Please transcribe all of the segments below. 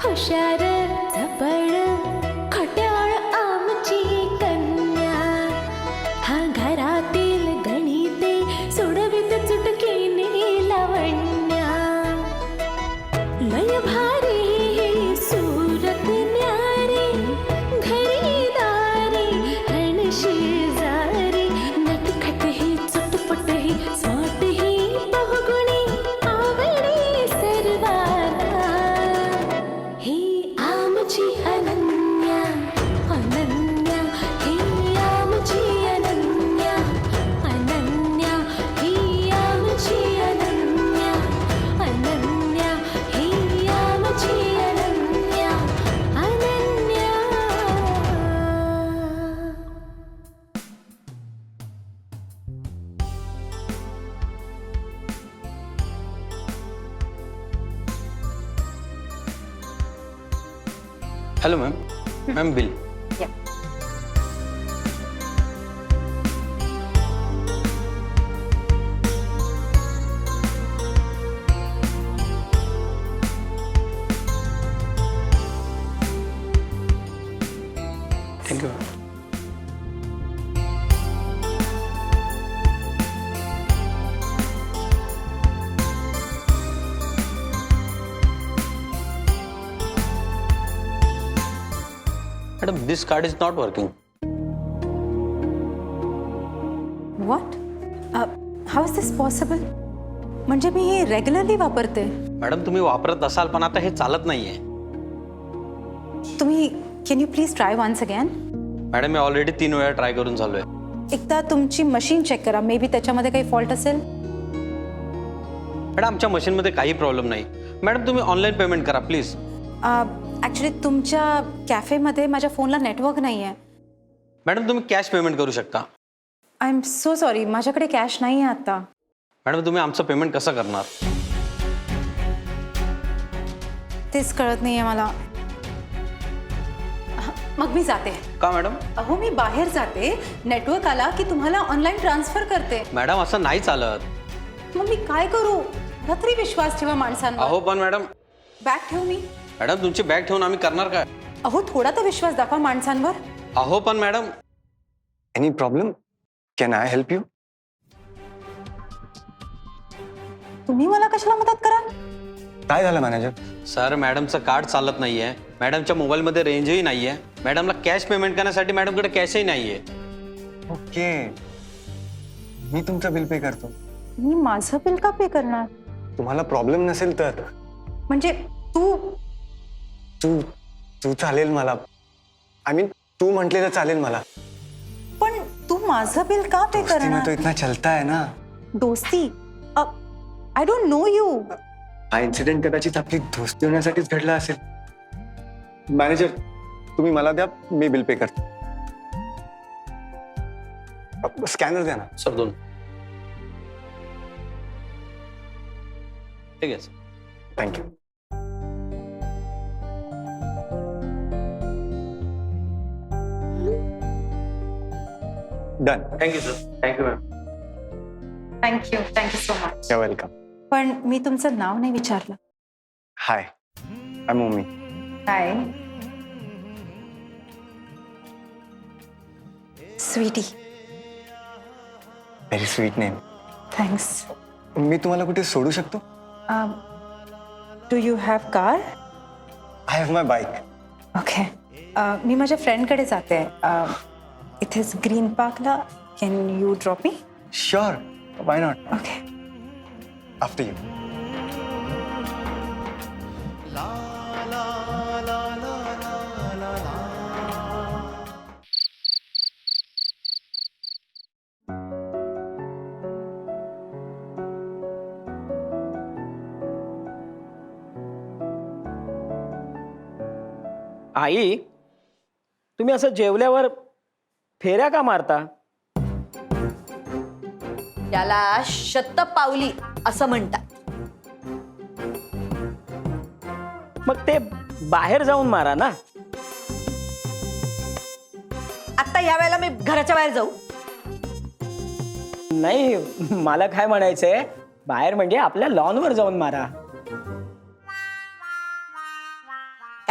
हुशार झपड खट्याळ आमची कन्या, हा घरातील गणिते सोडवित चुटकीने लावण्या. लय भारी ही सूरत न्यारी, घरी दारी हण शेजारी, नटखट ही चटपट ही स्मार्ट ही बहुगुणी आवडी सर्वांना. ही आमची अनन्या अनन्या, ही आमची अनन्या अनन्या, ही आमची अनन्या अनन्या, ही आमची Ananya Ananya. Hello ma'am. Ma'am bill. Thank you ma'am. Madam, this card is not working. What? How is this possible? म्हणजे मी हे रेग्युलरली वापरते. मॅडम तुम्ही वापरत असाल पण आता हे चालत नाहीये. तुम्ही can you please try once again? Madam मी ऑलरेडी 3 वेळा ट्राय करून झालोय. एकदा तुमची मशीन चेक करा, मे बी त्याच्यामध्ये काही फॉल्ट असेल. मॅडम आमच्या मशीनमध्ये काही प्रॉब्लेम नाही. मॅडम तुम्ही ऑनलाईन पेमेंट करा प्लीज. ॲक्च्युली तुमच्या कॅफेमध्ये माझ्या फोनला नेटवर्क नाही आहे. मॅडम तुम्ही कॅश पेमेंट करू शकता. आय एम सो सॉरी, माझ्याकडे कॅश नाही आहे आता. मॅडम तुम्ही आमचं पेमेंट कसं करणार? तेच कळत नाही आहे मला. मग मी जाते. का मॅडम? अहो मी बाहेर जाते, नेटवर्क आला की तुम्हाला ऑनलाईन ट्रान्सफर करते. मॅडम असं नाही चालत. मग मी काय करू? रात्री विश्वास ठेवा माणसांवर. अहो पण मॅडम. बॅग ठेवू मी? मॅडम तुमची बॅग ठेवून आम्ही करणार काय? अहो थोडा तर विश्वास दाखवा माणसांवर. अहो पण madam. Any problem? Can I help you? तुम्ही मला कशाला मदत कराल? काय झालं मॅनेजर? सर मॅडमचं कार्ड चालत नाहीये. मॅडमच्या मोबाईलमध्ये रेंजही नाहीये. मॅडमला कॅश पेमेंट करण्यासाठी मॅडमकडे कॅशही नाहीये. ओके, मी तुमचं बिल पे करतो. मी माझं बिल का पे करणार? तुम्हाला प्रॉब्लेम नसेल तर. म्हणजे तू तू तू चालेल मला. आय मीन तू म्हटलेलं चालेल मला. पण तू माझं बिल का पे दोस्ती में करणार? तो इतना चलता है ना. दोस्ती? I don't know you. हा इन्सिडेंट कदाचित आपली दोस्ती होण्यासाठीच घडला असेल. मॅनेजर तुम्ही मला द्या, मी बिल पे करतो. स्कॅनर द्या ना. सर 2. ठीक आहे sir. Thank you. Done. Thank you sir. Thank you ma'am. Thank you so much. या वेलकम. पण मी तुमचं नाव नाही विचारलं. हाय, आय मोमी. Hi sweetie. Very sweet name. Thanks. मी तुम्हाला कुठे सोडू शकतो? Do you have car? I have my bike. Okay. मी माझ्या फ्रेंडकडे जाते. इथेच ग्रीन पार्कला. Can you drop me? Sure, why not. Okay. After you. आई, तुम्ही असं जेवल्यावर फेऱ्या का मारता? त्याला शतपावली असं म्हणतात. मग ते बाहेर जाऊन मारा ना. आता या वेळेला मी घराच्या बाहेर जाऊ? नाही, मला काय म्हणायचंय, बाहेर म्हणजे आपल्या लॉनवर जाऊन मारा.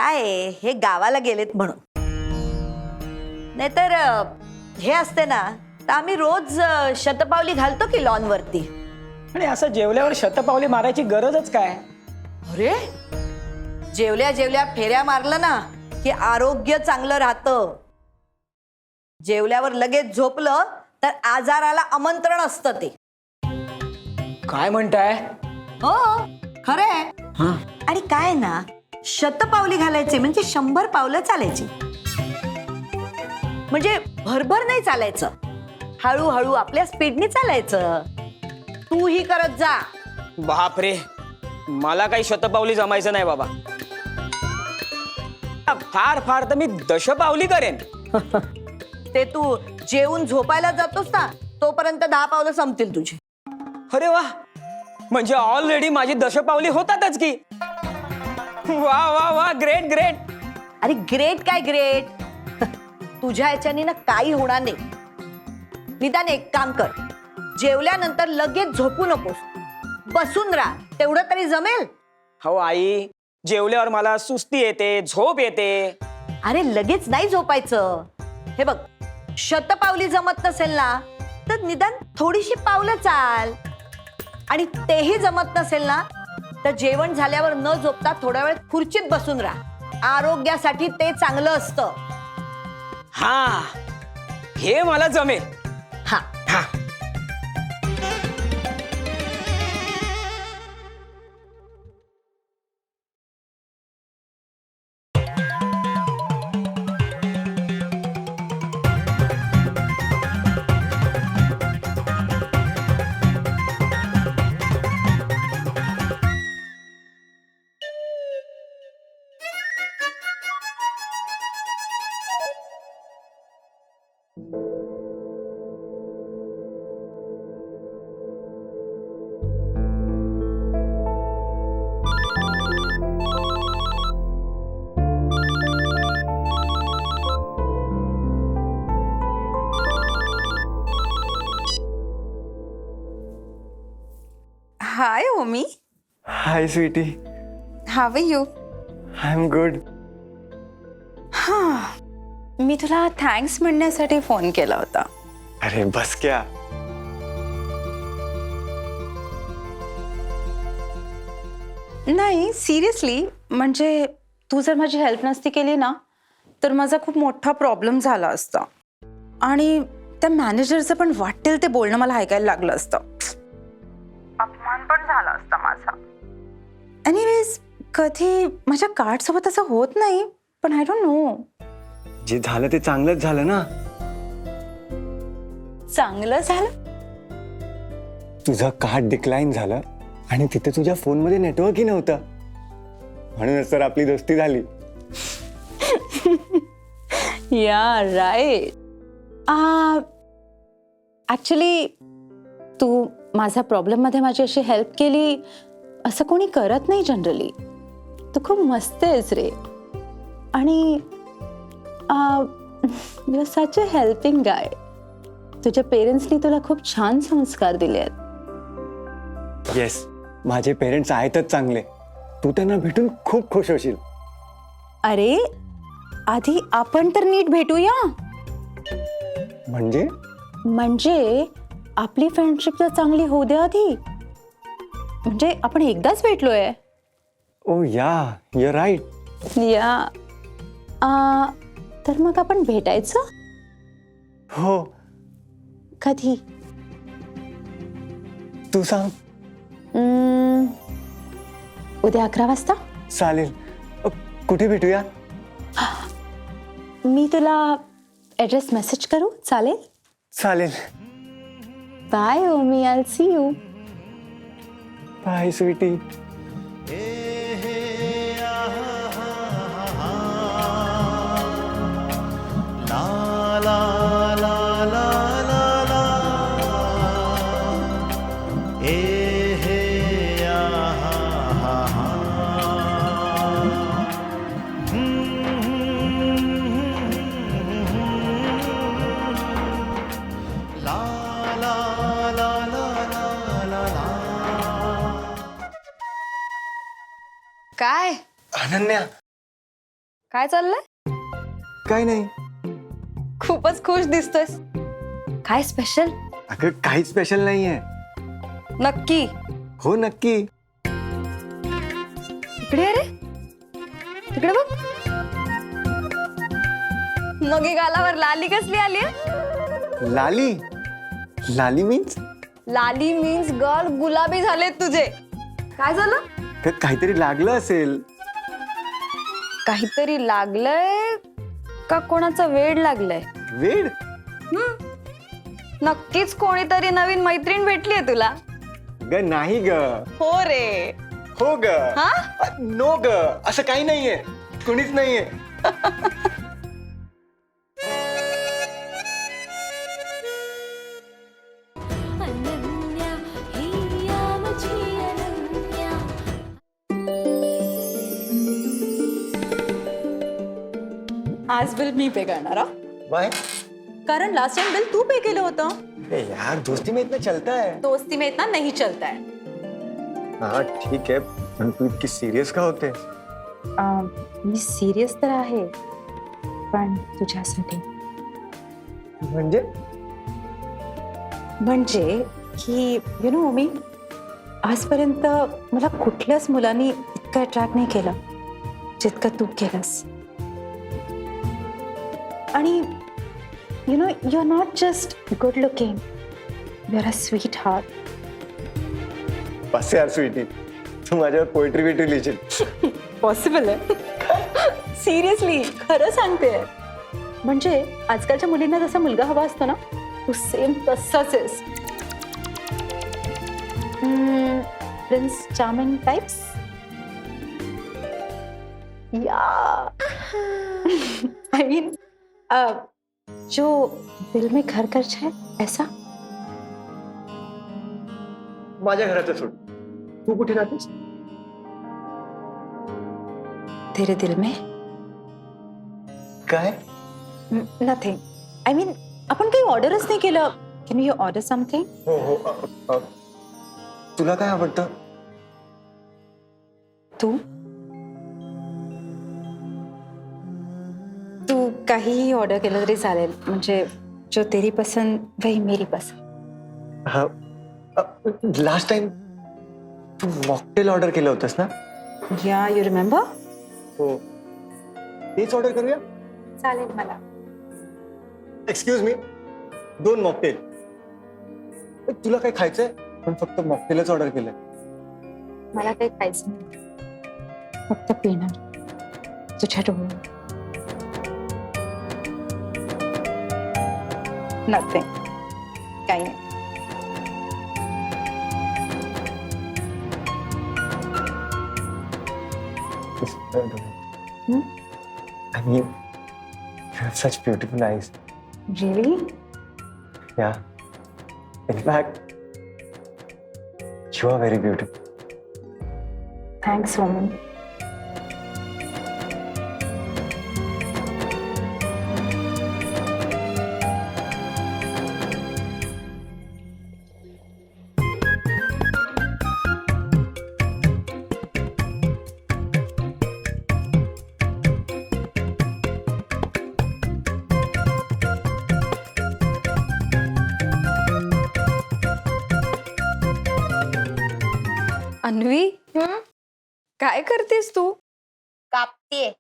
काय आहे, हे गावाला गेलेत म्हणून. नाहीतर हे असते ना तर आम्ही रोज शतपावली घालतो की लॉन वरती. आणि असं जेवल्यावर शतपावली मारायची गरजच काय? अरे जेवल्या जेवल्या फेऱ्या मारलं ना की आरोग्य चांगलं राहतं. जेवल्यावर लगेच झोपलं तर आजाराला आमंत्रण असतं ते. काय म्हणताय? हो खरंय. हा. आणि काय ना शतपावली घालायचे म्हणजे 100 पावलं चालायची. म्हणजे भरभर नाही चालायचं, हळूहळू आपल्या स्पीडने चालायचं. तूही करत जा. बापरे, मला काही शतपावली जमायचं नाही बाबा. फार फार तर मी दशपावली करेन. ते तू जेवून झोपायला जातोस ना तोपर्यंत 10 पावलं संपतील तुझी. अरे वा, म्हणजे ऑलरेडी माझी दशपावली होतातच की. वा वा वा, ग्रेट ग्रेट. अरे ग्रेट काय ग्रेट, तुझ्या याच्यानी ना काही होणार नाही. निदान एक काम कर, जेवल्यानंतर लगेच झोपू नकोस, बसून राहा, तेवढं तरी जमेल. हो आई, जेवल्यावर मला सुस्ती येते, झोप येते. अरे लगेच नाही झोपायचं. हे बघ, शतपावली जमत नसेल ना तर निदान थोडीशी पावलं चाल. आणि तेही जमत नसेल ना तर जेवण झाल्यावर न झोपता थोड्या वेळ खुर्चीत बसून राहा. आरोग्यासाठी ते चांगलं असतं. हा, हे मला जमेल. हा हा. Hi Omi, hi sweetie. How you? I am good. मी तुला थँक्स म्हणण्यासाठी फोन केला होता. अरे बस क्या. नाही सिरियसली, म्हणजे तू जर माझी हेल्प नसती केली ना तर माझा खूप मोठा प्रॉब्लेम झाला असता. आणि त्या मॅनेजरचं पण वाटेल ते बोलणं मला ऐकायला लागलं असतं. अपमान पण झाला असता माझा. एनिवेज, कधी माझ्या कार्ड सोबत असं होत नाही, पण आय डोंट नो. जे झालं ते चांगलंच झालं ना. चांगलं झालं. तुझं कार्ड डिक्लाइन झालं आणि तिथे तुझ्या फोनमध्ये नेटवर्कही नव्हतं, म्हणूनच तर आपली दोस्ती झाली. या राईट. ॲक्च्युली तू माझ्या प्रॉब्लेममध्ये माझी अशी हेल्प केली असं कोणी करत नाही जनरली. तू खूप मस्त आहेस रे. आणि you are such a helping guy. तुझ्या पेरेंट्सनी तुला खूप छान संस्कार दिले आहेत. येस, माझे पेरेंट्स आहेतच चांगले. तू त्यांना भेटून खूप खुश होशील. अरे आधी आपण तर नीट भेटूया. म्हणजे आपली फ्रेंडशिप तर चांगली होऊ दे आधी. म्हणजे आपण एकदाच भेटलोय. ओ या, यू आर राईट. या तर मग आपण भेटायचं. हो, कधी? तू सांग. उद्या 11 वाजता. चालेल. कुठे भेटूया? मी तुला ॲड्रेस मेसेज करू? चालेल. चालेल. Bye Omi, I will see you. Bye sweetie. काय? अनन्या, काय चाललंय? काय नाही. खूपच खुश दिसतोयस. काय स्पेशल? अगं काही स्पेशल नाहीये. नक्की? हो नक्की. इकडे अरे, तिकडे बघ. मग ही गालावर लाली कसली आली? लाली. लाली मीन्स लाली मीन्स गाल गुलाबी झालेत तुझे. काय झालं? काहीतरी लागलं असेल. काहीतरी लागलंय का कोणाचा वेड लागलंय? वेड. नक्कीच कोणीतरी नवीन मैत्रीण भेटलीये तुला. ग नाही ग. हो रे. हो ग. हा? नो ग. असं काही नाहीये. कुणीच नाहीये. अनन्या हिया माझी अनन्या. आज बिल मी पे करणार हा? बाय. कारण लास्ट टाइम बिल तू पे केलं होतं. यार दोस्ती में इतना चलता है. दोस्ती में इतना नहीं चलता है. हाँ ठीक है पण तू इतकी सिरियस का होते? मी सिरियस तर आहे पण तुझ्यासाठी. म्हणजे की यु नो मी आजपर्यंत मला कुठल्याच मुलांनी इतकं अट्रॅक्ट नाही केलं जितकं तू केलंस. आणि you know you are not just good looking, you are a sweet heart. बस यार स्वीटी, तू माझ्यावर पोएट्री बिट्री लिहिशील. पॉसिबल आहे. सिरियसली खरं सांगते. म्हणजे आजकालच्या मुलींना जसा मुलगा हवा असतो ना, तू सेम तसाच आहेस. Prince charming types. या आई मीन जो दिल में घर कर जाए ऐसा. माझ्या घराचं सोड, तू कुठे राहतेस? तेरे दिल में काय? नथिंग. आय मीन आपण काही ऑर्डरच नाही केलं. Can you order something? हो हो. तुला काय आवडतं? तू काहीही ऑर्डर केलं तरी चालेल. म्हणजे जो तेरी पसंद वही मेरी पसंद. लास्ट टाइम तू मॉकटेल ऑर्डर केलं होतंस ना? या यू रिमेंबर? हो. तेच ऑर्डर करूया. चालेल मला. Excuse me, 2 mocktail. तुला काय खायचंय? पण फक्त मॉकटेलच ऑर्डर केलंय. मला काही खायचं नाही, फक्त पिणार तुझ्या डोळ्यात. नथिंग. काही नाही. I mean, you have such beautiful eyes. Really? Yeah. In fact, you are very beautiful. Thanks, woman. Anvi, काय करतेस तू? कापतीये.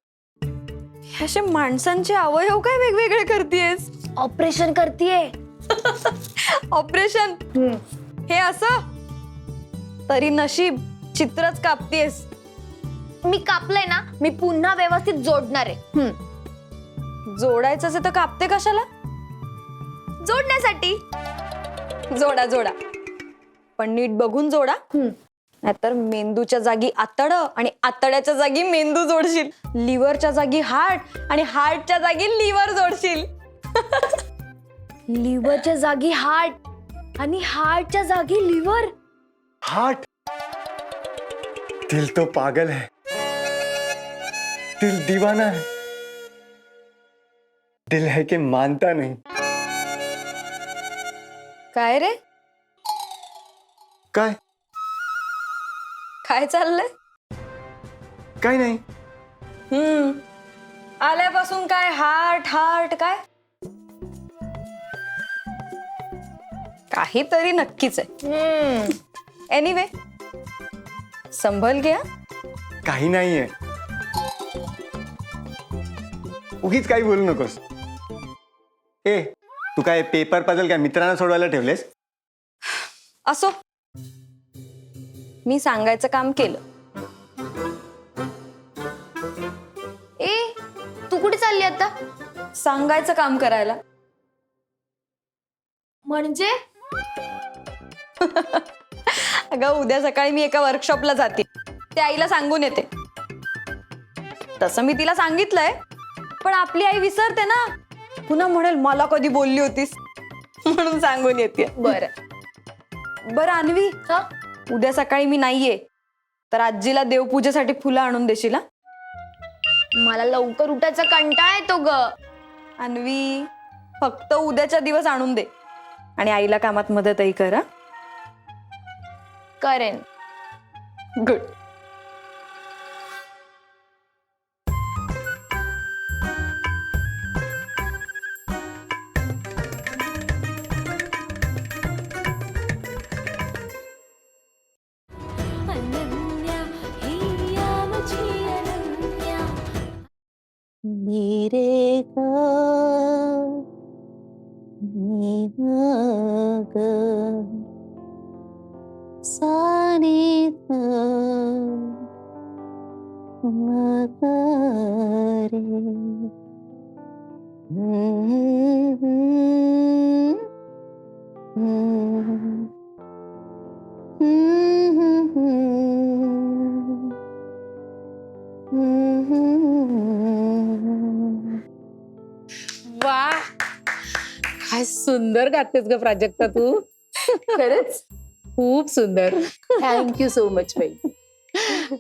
असे माणसांचे अवयव काय वेगवेगळे करतेस? ऑपरेशन करतीये. ऑपरेशन? हे असं? तरी नशीब चित्रच कापतेस. मी कापलंय ना, मी पुन्हा व्यवस्थित जोडणार आहे. जोडायचंच आहे तर कापते कशाला? जोडण्यासाठी. जोडा जोडा, पण नीट बघून जोडा. नाहीतर मेंदूच्या जागी आतड आणि आतड्याच्या जागी मेंदू जोडशील. लिव्हरच्या जागी हार्ट आणि हार्टच्या जागी लिव्हर जोडशील. लिव्हरच्या जागी हार्ट आणि हार्टच्या जागी लिव्हर. हार्ट. दिल तो पागल है, दिल दीवाना है, दिल है कि मानता नहीं. काय रे, काय? काय चाललंय? काय नाही. आल्यापासून काय हार्ट हार्ट काय काहीतरी नक्कीच आहे. एनिवे संभल घ्या. काही नाहीये, उगीच काही बोलू नकोस. ए, तू काय पेपर पजल काय मित्रांना सोडवायला ठेवलेस? असो, मी सांगायचं काम केलं. ए तू कुठे चालली आता? सांगायचं काम करायला. म्हणजे अगं उद्या सकाळी मी एका वर्कशॉपला जाते, ते आईला सांगून येते. तसं मी तिला सांगितलंय, पण आपली आई विसरते ना, पुन्हा म्हणेल मला कधी बोलली होतीस, म्हणून सांगून येते. बरं अन्वी, उद्या सकाळी मी नाहीये तर आजीला देवपूजेसाठी फुलं आणून देशील? हा? मला लवकर उठायचा कंटाळा येतो ग. अन्वी, फक्त उद्याच्या दिवस आणून दे आणि आईला कामात मदतही कर. हा? करेन. गुड. अनन्या हिया माझी अनन्या. रे ग मी ग साने मग रे वा, काय सुंदर गातेस ग प्राजक्ता तू. खरंच खूप सुंदर. थँक्यू सो मच बाई.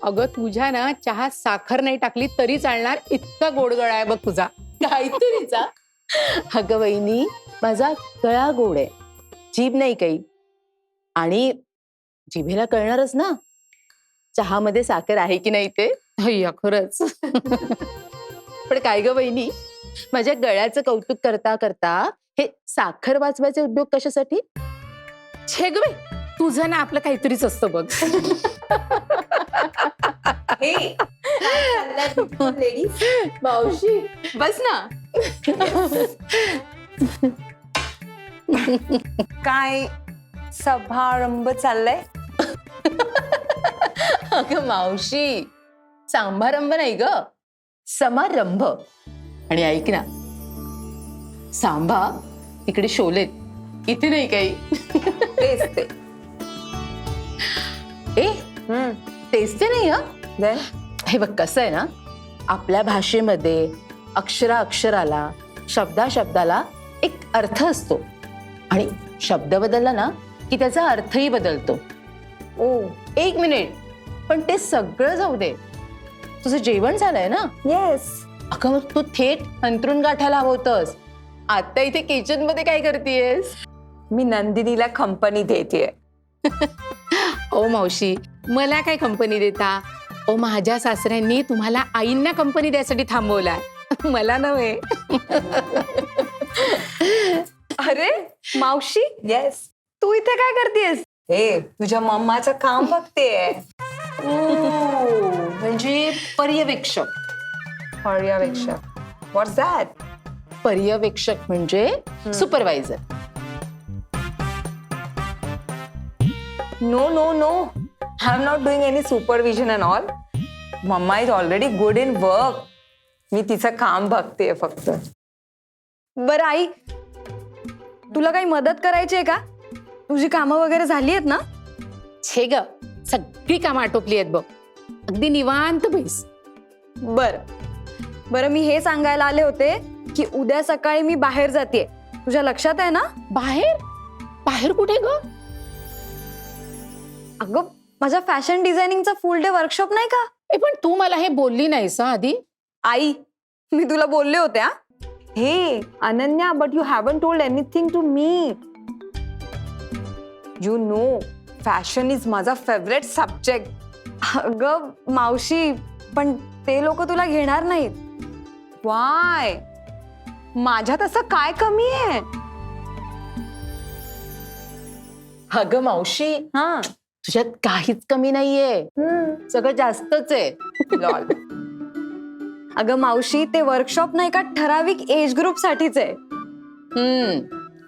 अगं तुझ्या ना चहात साखर नाही टाकली तरी चालणार इतका गोड गळा आहे बघ तुझा. काहीतरीचा. अगं वहिनी, माझा गळा गोड आहे, जीभ नाही काही. आणि जिभेला कळणारच ना चहामध्ये साखर आहे की नाही ते. अय्या खरंच. पण काय ग वहिनी, माझ्या गळ्याचं कौतुक करता करता हे साखर वाचवायचे उद्योग कशासाठी? छे ग बाई, तुझं ना आपलं काहीतरीच असतं बघ. मावशी बस ना. काय समारंभ चाललाय? अगं मावशी, समारंभ नाही ग, समारंभ. आणि ऐक ना, सांभा तिकडे शोलेत, इथे नाही काही. तेच ते. तेच ते नाही. हा हे बघ कसं आहे ना, आपल्या भाषेमध्ये अक्षरा अक्षराला, शब्दा शब्दाला एक अर्थ असतो आणि शब्द बदलला ना की त्याचा अर्थही बदलतो. ओ एक मिनिट, पण ते सगळं जाऊ दे, तुझं जेवण झालंय ना? येस. अगं मग तू थेट अंथरूण गाठायला हवं होतंस. आता इथे किचन मध्ये काय करतेयस? मी नंदिनीला कंपनी देतेय. ओ मावशी, मला काय कंपनी देता? ओ माझ्या सासऱ्यांनी तुम्हाला आईंना कंपनी द्यायसाठी थांबवलाय, मला नव्हे. अरे मावशी, येस. तू इथे काय करतेस? हे तुझ्या मम्माचं काम बघतेय. म्हणजे पर्यवेक्षक. पर्यवेक्षक. व्हॉट्स दॅट? पर्यवेक्षक म्हणजे supervisor. No, no, no. I'm not doing any supervision and all. Mama is already good in work. मी तिचं काम बघतेय फक्त. बरं आई, तुला काही मदत करायची आहे का? तुझी कामं वगैरे झाली आहेत ना? छे ग, सगळी कामं आटोपली आहेत बघ, अगदी निवांत बैस. बरं मी हे सांगायला आले होते की उद्या सकाळी मी बाहेर जातेय, तुझ्या लक्षात आहे ना? बाहेर? बाहेर कुठे ग? अगं माझ्या फॅशन डिझायनिंगचा फुल डे वर्कशॉप नाही का? पण तू मला हे बोलली नाहीस आधी. आई, मी तुला बोलले होते. हा हे Ananya, but you haven't told anything to me. You know, fashion is माझा फेवरेट सब्जेक्ट. अगं मावशी, पण ते लोक तुला घेणार नाहीत. वाय माझ्यात असं काय कमी आहे? अगं मावशी हा तुझ्यात काहीच कमी नाहीये, सगळं जास्तच आहे. लॉल. अगं मावशी, ते वर्कशॉप ना एका ठराविक एज ग्रुप साठीच आहे.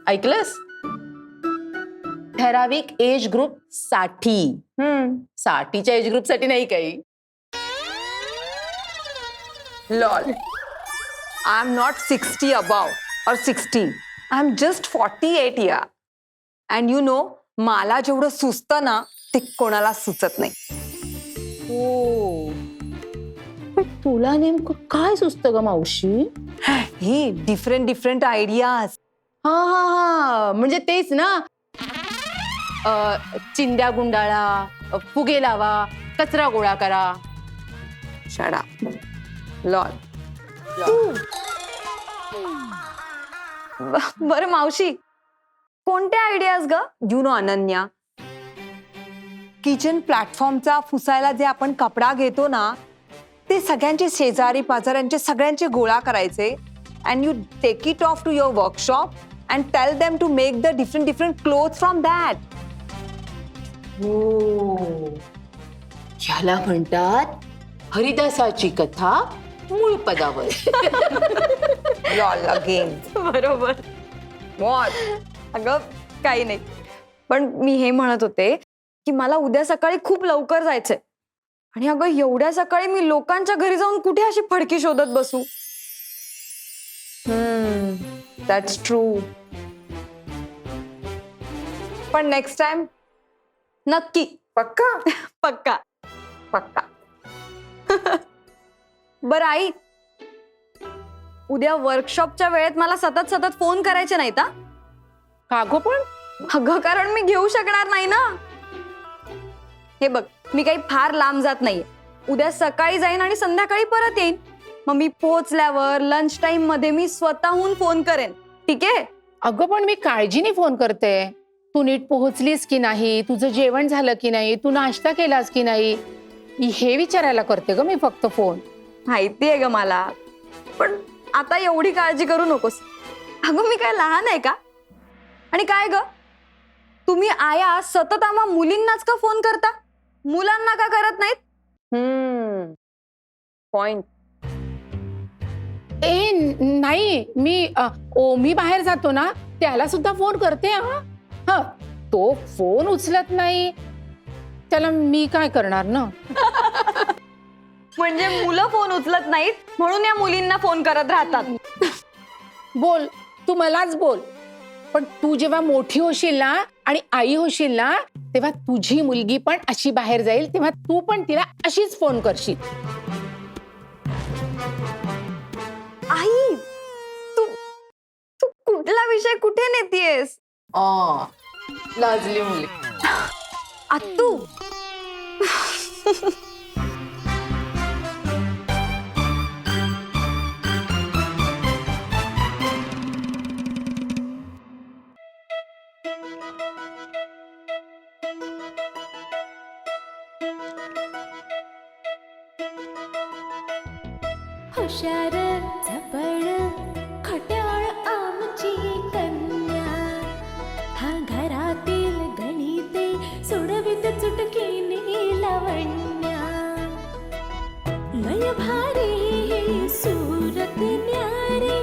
ऐकलंस? ठराविक एज ग्रुप साठी. साठीच्या एज ग्रुप साठी नाही काही. Lol. I am not 60 above और 60. आय एम जस्ट 48 या. अँड यू नो, मला जेवढं सुचतं ना ते कोणाला सुचत नाही. हो, पण तुला नेमकं काय सुचतं ग मावशी? ही डिफरंट आयडियाज. हा हा हा, म्हणजे तेच ना, चिंध्या गुंडाळा, फुगे लावा, कचरा गोळा करा. शडा. लॉल. बरं मावशी, कोणत्या आयडियाज ग? यू नो अनन्या, किचन प्लॅटफॉर्मचा पुसायला जे आपण कपडा घेतो ना, ते सगळ्यांचे शेजारी पाजाऱ्यांचे सगळ्यांचे गोळा करायचे and you take it off to your workshop and tell them to make the different cloth from that. हो, ह्याला म्हणतात हरिदासाची कथा मूळ पदावर. Lol again. बरोबर. व्हॉट? अगं काही नाही, पण मी हे म्हणत होते की मला उद्या सकाळी खूप लवकर जायचंय. आणि अगं एवढ्या सकाळी मी लोकांच्या घरी जाऊन कुठे अशी फडकी शोधत बसू? That's true. पण नेक्स्ट टाइम नक्की. पक्का. पक्का. पक्का. बरं आई, उद्या वर्कशॉपच्या वेळेत मला सतत फोन करायचे नाहीत हा? का गो पण? अगं कारण मी घेऊ शकणार नाही ना. हे बघ, मी काही फार लांब जात नाहीये. उद्या सकाळी जाईन आणि संध्याकाळी परत येईन. मग मी पोहोचल्यावर लंच टाइम मध्ये मी स्वतःहून फोन करेन. ठीक आहे? अगं पण मी काळजीने फोन करते. तू नीट पोहोचलीस की नाही, तुझं जेवण झालं की नाही, तू नाश्ता केलास की नाही, हे विचारायला करते ग मी फक्त फोन. माहिती आहे ग मला, पण आता एवढी काळजी करू नकोस. अगं मी काय लहान आहे का? आणि काय ग, तुम्ही आया सतत आम्हा मुलींनाच का फोन करता, मुलांना का करत नाहीत? पॉइंट. ए नाही, मी बाहेर जातो ना त्याला सुद्धा फोन करते. हा, तो फोन उचलत नाही, त्याला मी काय करणार ना. म्हणजे मुलं फोन उचलत नाहीत म्हणून या मुलींना फोन करत राहतात. बोल, तू मलाच बोल. पण तू जेव्हा मोठी होशील ना आणि आई होशील ना, तेव्हा तुझी मुलगी पण अशी बाहेर जाईल, तेव्हा तू पण तिला अशीच फोन करशील. आई, तू तू कुठला विषय कुठे नेतीयेस? लाजली मुली. आत्तू. हुशार झपड खट्याळ आमची कन्या, हा घरातील गणिते सोडवित चुटकीने लावण्या. लय भारी सूरत न्यारी